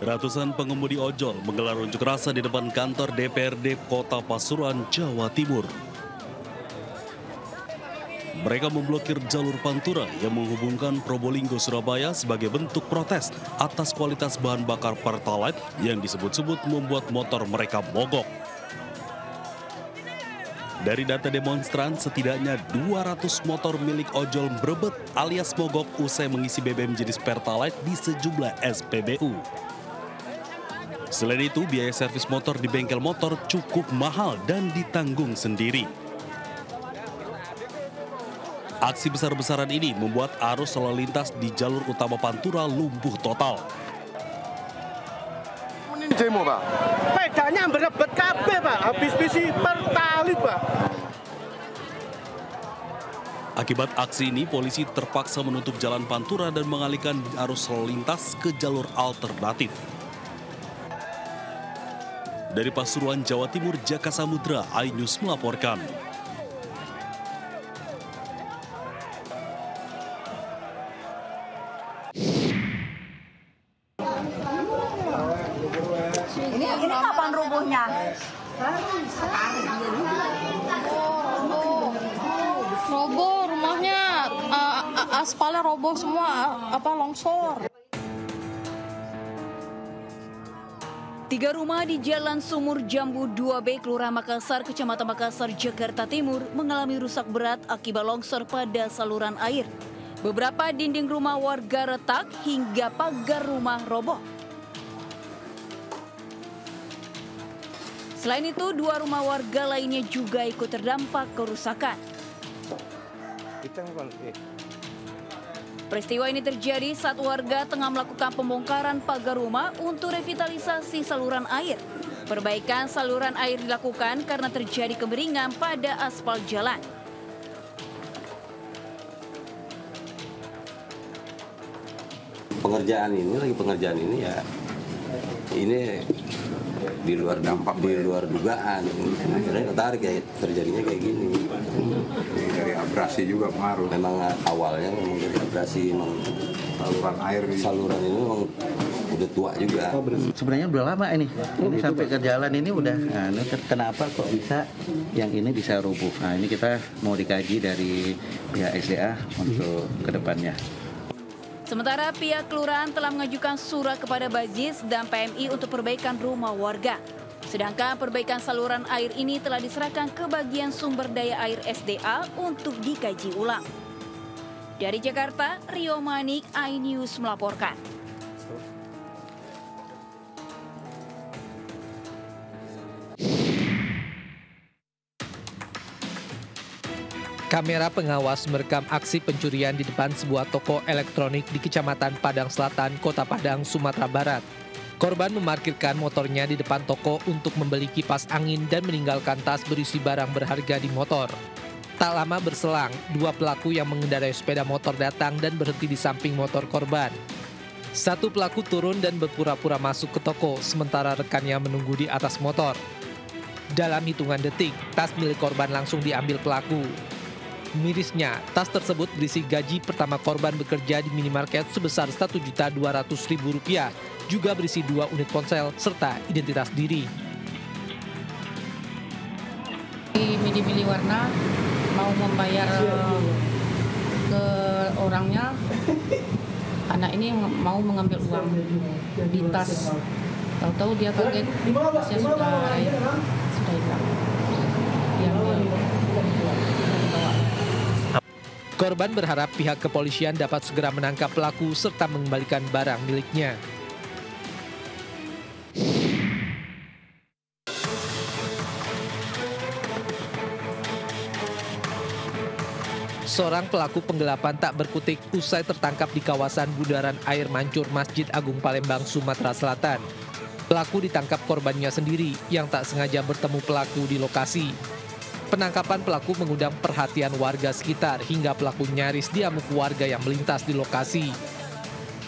Ratusan pengemudi ojol menggelar unjuk rasa di depan kantor DPRD Kota Pasuruan, Jawa Timur. Mereka memblokir jalur Pantura yang menghubungkan Probolinggo Surabaya sebagai bentuk protes atas kualitas bahan bakar Pertalite yang disebut-sebut membuat motor mereka mogok. Dari data demonstran, setidaknya 200 motor milik ojol berebet alias mogok usai mengisi BBM jenis Pertalite di sejumlah SPBU. Selain itu, biaya servis motor di bengkel motor cukup mahal dan ditanggung sendiri. Aksi besar-besaran ini membuat arus lalu lintas di jalur utama Pantura lumpuh total. Ini demo, Pak. Pedanya berebet kabeh, Pak. Habis bisi Pertalite, Pak. Akibat aksi ini, polisi terpaksa menutup jalan Pantura dan mengalihkan arus lalu lintas ke jalur alternatif. Dari Pasuruan, Jawa Timur, Jaka Samudra, iNews melaporkan. Ini kapan rubuhnya? Roboh rumahnya, aspalnya roboh semua, longsor. 3 rumah di Jalan Sumur Jambu 2B, Kelurahan Makassar, Kecamatan Makassar, Jakarta Timur mengalami rusak berat akibat longsor pada saluran air. Beberapa dinding rumah warga retak hingga pagar rumah roboh. Selain itu, 2 rumah warga lainnya juga ikut terdampak kerusakan. Peristiwa ini terjadi saat warga tengah melakukan pembongkaran pagar rumah untuk revitalisasi saluran air. Perbaikan saluran air dilakukan karena terjadi kemiringan pada aspal jalan. Pengerjaan ini ya, ini di luar dampak, di luar dugaan. Akhirnya ketarik ya terjadinya kayak gini. Dari abrasi juga pengaruh. Memang awalnya memang dari abrasi, memang saluran ini memang udah tua juga. Sebenarnya udah lama ini sampai ke jalan ini udah. Nah, ini kenapa kok bisa yang ini bisa rubuh? Nah, ini kita mau dikaji dari pihak SDA untuk kedepannya. Sementara pihak kelurahan telah mengajukan surat kepada Bajis dan PMI untuk perbaikan rumah warga. Sedangkan perbaikan saluran air ini telah diserahkan ke bagian sumber daya air SDA untuk dikaji ulang. Dari Jakarta, Rio Manik, iNews melaporkan. Kamera pengawas merekam aksi pencurian di depan sebuah toko elektronik di Kecamatan Padang Selatan, Kota Padang, Sumatera Barat. Korban memarkirkan motornya di depan toko untuk membeli kipas angin dan meninggalkan tas berisi barang berharga di motor. Tak lama berselang, 2 pelaku yang mengendarai sepeda motor datang dan berhenti di samping motor korban. Satu pelaku turun dan berpura-pura masuk ke toko, sementara rekannya menunggu di atas motor. Dalam hitungan detik, tas milik korban langsung diambil pelaku. Mirisnya, tas tersebut berisi gaji pertama korban bekerja di minimarket sebesar Rp1.200.000, juga berisi 2 unit ponsel serta identitas diri. Milih-milih warna, mau membayar ke orangnya, anak ini mau mengambil uang di tas. Tahu-tahu dia kaget, tasnya sudah hilang. Korban berharap pihak kepolisian dapat segera menangkap pelaku serta mengembalikan barang miliknya. Seorang pelaku penggelapan tak berkutik usai tertangkap di kawasan bundaran air mancur Masjid Agung Palembang, Sumatera Selatan. Pelaku ditangkap korbannya sendiri yang tak sengaja bertemu pelaku di lokasi. Penangkapan pelaku mengundang perhatian warga sekitar hingga pelaku nyaris diamuk warga yang melintas di lokasi.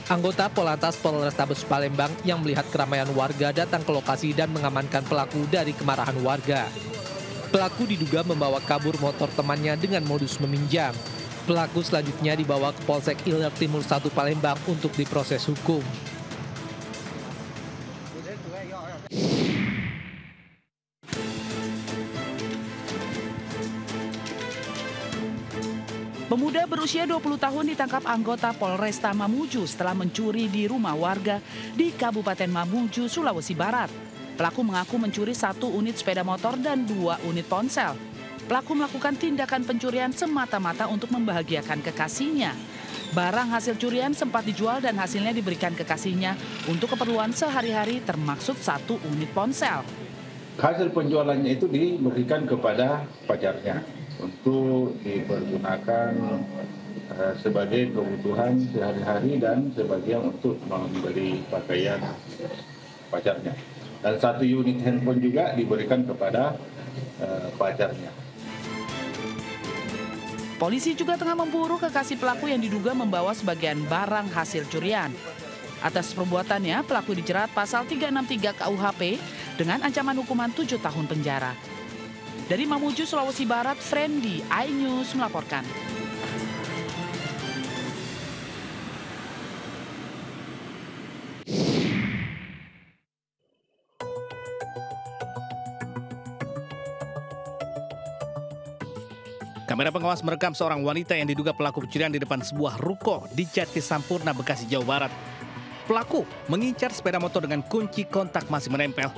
Anggota Polantas Polrestabes Palembang yang melihat keramaian warga datang ke lokasi dan mengamankan pelaku dari kemarahan warga. Pelaku diduga membawa kabur motor temannya dengan modus meminjam. Pelaku selanjutnya dibawa ke Polsek Ilir Timur 1 Palembang untuk diproses hukum. Pemuda berusia 20 tahun ditangkap anggota Polresta Mamuju setelah mencuri di rumah warga di Kabupaten Mamuju, Sulawesi Barat. Pelaku mengaku mencuri 1 unit sepeda motor dan 2 unit ponsel. Pelaku melakukan tindakan pencurian semata-mata untuk membahagiakan kekasihnya. Barang hasil curian sempat dijual dan hasilnya diberikan kekasihnya untuk keperluan sehari-hari termaksud 1 unit ponsel. Hasil penjualannya itu diberikan kepada pacarnya untuk dipergunakan sebagai kebutuhan sehari-hari dan sebagian untuk membeli pakaian pacarnya. Dan 1 unit handphone juga diberikan kepada pacarnya. Polisi juga tengah memburu kekasih pelaku yang diduga membawa sebagian barang hasil curian. Atas perbuatannya, pelaku dijerat pasal 363 KUHP dengan ancaman hukuman 7 tahun penjara. Dari Mamuju, Sulawesi Barat, Friendly, iNews melaporkan. Kamera pengawas merekam seorang wanita yang diduga pelaku pencurian di depan sebuah ruko di Jatisampurna, Bekasi, Jawa Barat. Pelaku mengincar sepeda motor dengan kunci kontak masih menempel.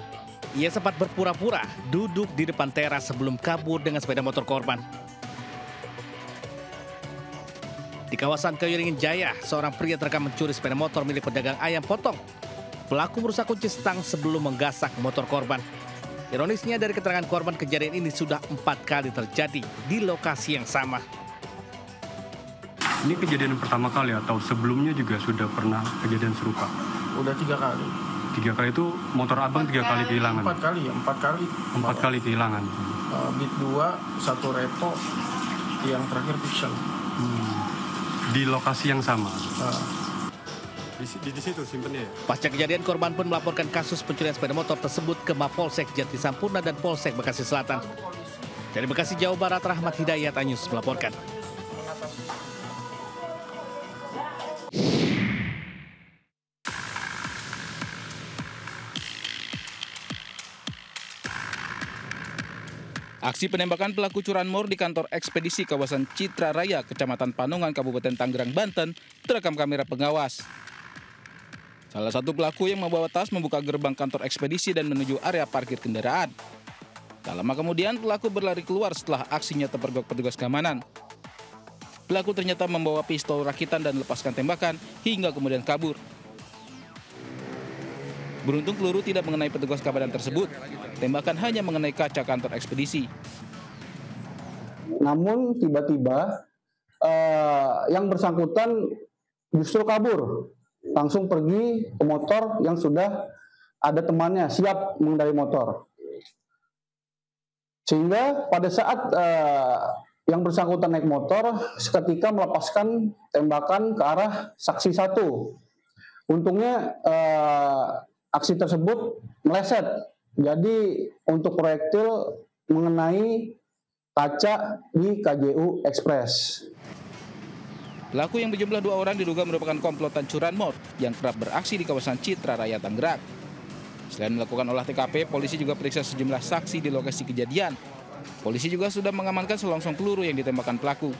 Ia sempat berpura-pura duduk di depan teras sebelum kabur dengan sepeda motor korban. Di kawasan Kayuringin Jaya, seorang pria terekam mencuri sepeda motor milik pedagang ayam potong. Pelaku merusak kunci stang sebelum menggasak motor korban. Ironisnya dari keterangan korban, kejadian ini sudah 4 kali terjadi di lokasi yang sama. Ini kejadian pertama kali atau sebelumnya juga sudah pernah kejadian serupa? Udah 3 kali. 3 kali itu motor abang 3 kali kehilangan? 4 kali ya, 4 kali. 4 kali kehilangan? Beat 2, 1 repo, yang terakhir fiction. Di lokasi yang sama? Di situ simpennya ya? Pasca kejadian, korban pun melaporkan kasus pencurian sepeda motor tersebut ke Mapolsek Jatisampurna dan Polsek Bekasi Selatan. Dari Bekasi, Jawa Barat, Rahmat Hidayat, iNews melaporkan. Aksi penembakan pelaku curanmor di kantor ekspedisi kawasan Citra Raya, Kecamatan Panongan, Kabupaten Tangerang, Banten, terekam kamera pengawas. Salah satu pelaku yang membawa tas membuka gerbang kantor ekspedisi dan menuju area parkir kendaraan. Tak lama kemudian pelaku berlari keluar setelah aksinya terpergok petugas keamanan. Pelaku ternyata membawa pistol rakitan dan lepaskan tembakan hingga kemudian kabur. Beruntung peluru tidak mengenai petugas keamanan tersebut. Tembakan hanya mengenai kaca kantor ekspedisi. Namun tiba-tiba yang bersangkutan justru kabur. Langsung pergi ke motor yang sudah ada temannya siap mengendarai motor. Sehingga pada saat yang bersangkutan naik motor, seketika melepaskan tembakan ke arah saksi 1. Untungnya aksi tersebut meleset. Jadi untuk proyektil mengenai kaca di KJU Express. Pelaku yang berjumlah 2 orang diduga merupakan komplotan curanmor yang kerap beraksi di kawasan Citra Raya, Tangerang. Selain melakukan olah TKP, polisi juga periksa sejumlah saksi di lokasi kejadian. Polisi juga sudah mengamankan selongsong peluru yang ditembakkan pelaku.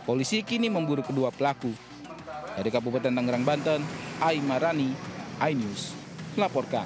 Polisi kini memburu kedua pelaku. Dari Kabupaten Tangerang, Banten, Aimarani, iNews melaporkan.